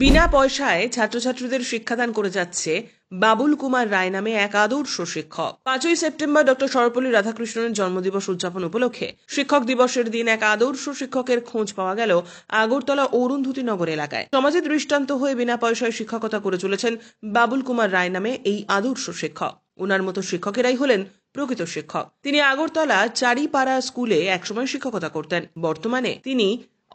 বিনা পয়সায় ছাত্রছাত্রীদের শিক্ষাদান করে যাচ্ছে বাবুল কুমার রায় নামে এক আদর্শ শিক্ষক। 5ই সেপ্টেম্বর ডক্টর সর্বপল্লী রাধাকৃষ্ণনের জন্মদিবস উদযাপন উপলক্ষে শিক্ষক দিবসের দিন এক আদর্শ শিক্ষকের খোঁজ পাওয়া গেল আগরতলা অরুন্ধতী নগর এলাকায়। সমাজে দৃষ্টান্ত হয়ে বিনা পয়সায় শিক্ষকতা করে চলেছেন বাবুল কুমার রায় নামে এই আদর্শ শিক্ষক। উনার মতো শিক্ষকেরাই হলেন প্রকৃত শিক্ষক। তিনি আগরতলা চারিপাড়া স্কুলে একসময় শিক্ষকতা করতেন। বর্তমানে তিনি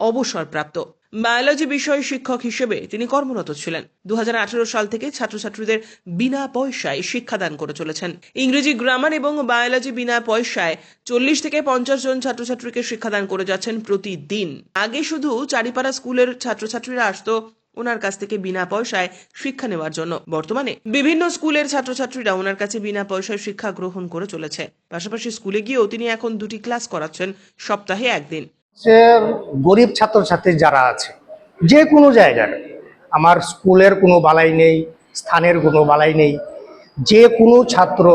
অবসরপ্রাপ্ত। বায়োলজি বিষয় শিক্ষক হিসেবে তিনি কর্মরত ছিলেন। 2018 সাল থেকে ছাত্রছাত্রীদের বিনা পয়সায় শিক্ষাদান করে চলেছেন। ইংরেজি গ্রামার এবং বায়োলজি বিনা পয়সায় 40 থেকে 50 জন ছাত্রছাত্রীকে শিক্ষাদান করে যাচ্ছেন প্রতিদিন। আগে শুধু চারিপাড়া স্কুলের ছাত্রছাত্রীরা আসতো ওনার কাছ থেকে বিনা পয়সায় শিক্ষা নেওয়ার জন্য। বর্তমানে বিভিন্ন স্কুলের ছাত্রছাত্রীরা ওনার কাছে বিনা পয়সায় শিক্ষা গ্রহণ করে চলেছে। পাশাপাশি স্কুলে গিয়েও তিনি এখন 2টি ক্লাস করাচ্ছেন সপ্তাহে একদিন। যে গরিব ছাত্রছাত্রী যারা আছে যে কোনো জায়গার, আমার স্কুলের কোনো বালাই নেই, স্থানের কোনো বালাই নেই, যে কোনো ছাত্র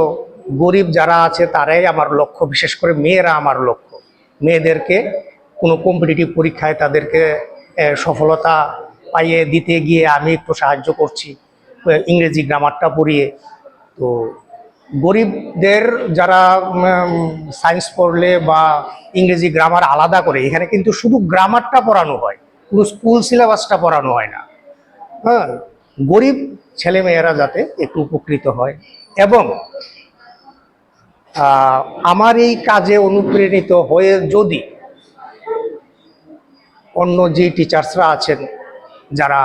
গরিব যারা আছে তারাই আমার লক্ষ্য। বিশেষ করে মেয়েরা আমার লক্ষ্য। মেয়েদেরকে কোনো কম্পিটিটিভ পরীক্ষায় তাদেরকে সফলতা পাইয়ে দিতে গিয়ে আমি একটু সাহায্য করছি ইংরেজি গ্রামারটা পড়িয়ে। তো গরিবদের যারা সায়েন্স পড়লে বা ইংরেজি গ্রামার আলাদা করে, এখানে কিন্তু শুধু গ্রামারটা পড়ানো হয়, পুরো স্কুল সিলেবাসটা পড়ানো হয় না। হ্যাঁ, গরিব ছেলেমেয়েরা যাতে একটু উপকৃত হয়। এবং আমার এই কাজে অনুপ্রাণিত হয়ে যদি অন্য যে টিচার্সরা আছেন, যারা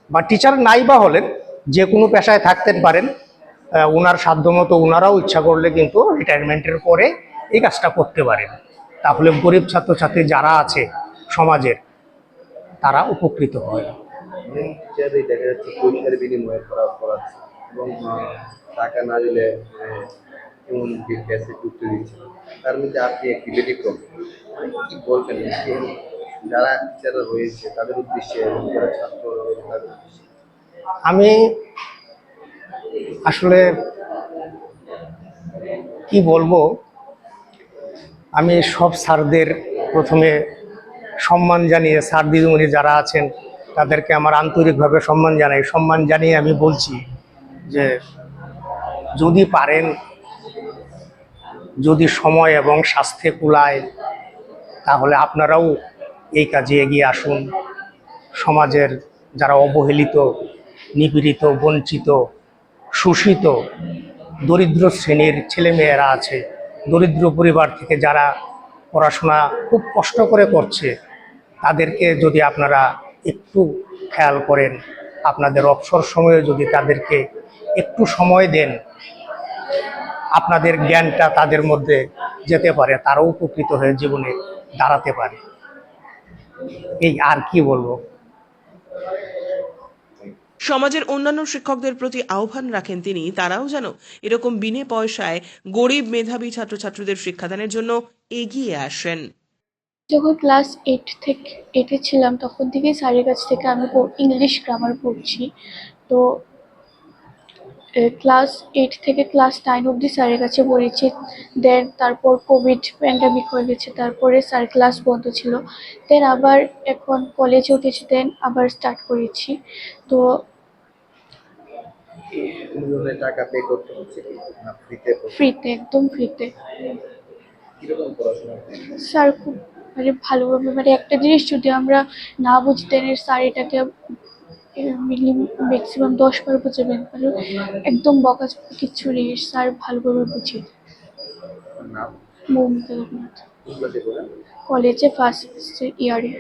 বা টিচার নাই বা হলেন, যে কোনো পেশায় থাকতে পারেন, ওনার সাধ্যমতো ওনারাও ইচ্ছা করলে কিন্তু রিটায়ারমেন্টের পরে এই কাজটা করতে পারেন। তাহলে গরিব ছাত্রছাত্রী যারা আছে সমাজের, তারা উপকৃত হয়। দেখা যাচ্ছে পয়সার বিনিময়ে পড়াচ্ছে এবং টাকা না দিলে এমন ক্যাসে ঢুকতে দিচ্ছে। তার মধ্যে আপনি একটি ব্যতিক্রম। কি বলবেন যারা টিচাররা রয়েছে তাদের উদ্দেশ্যে এবং যারা ছাত্র রয়েছে তাদের উদ্দেশ্যে? আমি আসলে কি বলবো, আমি সব স্যারদের প্রথমে সম্মান জানিয়ে, স্যার দিদিমণি যারা আছেন তাদেরকে আমার আন্তরিকভাবে সম্মান জানাই। সম্মান জানিয়ে আমি বলছি যে যদি পারেন, যদি সময় এবং স্বাস্থ্যে কুলায়, তাহলে আপনারাও এই কাজে এগিয়ে আসুন। সমাজের যারা অবহেলিত, নিপীড়িত, বঞ্চিত, শোষিত, দরিদ্র শ্রেণীর ছেলেমেয়েরা আছে, দরিদ্র পরিবার থেকে যারা পড়াশোনা খুব কষ্ট করে করছে, তাদেরকে যদি আপনারা একটু খেয়াল করেন, আপনাদের অবসর সময়ে যদি তাদেরকে একটু সময় দেন, আপনাদের জ্ঞানটা তাদের মধ্যে যেতে পারে, তারাও উপকৃত হয়ে জীবনে দাঁড়াতে পারে। এই আর কি বলবো। সমাজের অন্যান্য শিক্ষকদের প্রতি আহ্বান রাখেন তিনি, তারাও যেন এরকম বিনে পয়সায় গরিব মেধাবী ছাত্রছাত্রীদের শিক্ষাদানের জন্য এগিয়ে আসেন। যখন ক্লাস 8 ছিলাম তখন থেকেই স্যারের কাছ থেকে আমি ইংলিশ গ্রামার পড়ছি। তো ক্লাস 8 থেকে ক্লাস 9 অবধি স্যারের কাছে পড়েছি। দেন তারপর কোভিড প্যান্ডামিক হয়ে গেছে, তারপরে স্যার ক্লাস বন্ধ ছিল। দেন আবার এখন কলেজে উঠেছি, দেন আবার স্টার্ট করেছি। তো টাকা পে করতে হচ্ছে না ফ্রিতে? ফ্রিতে, একদম ফ্রিতে। কিরকম পড়াশোনা? স্যার খুব ভালোভাবে, একটা জিনিস যদি আমরা না বুঝতেন, স্যার এটাকে ম্যাক্সিমাম 10 বার বুঝাবেন, একদম বকাঝকা কিচ্ছু নেই, স্যার ভালোভাবে বুঝিয়ে দেন। নাম? মমতা দেবনাথ। কলেজে কলেজে ফার্স্ট ইয়ারে।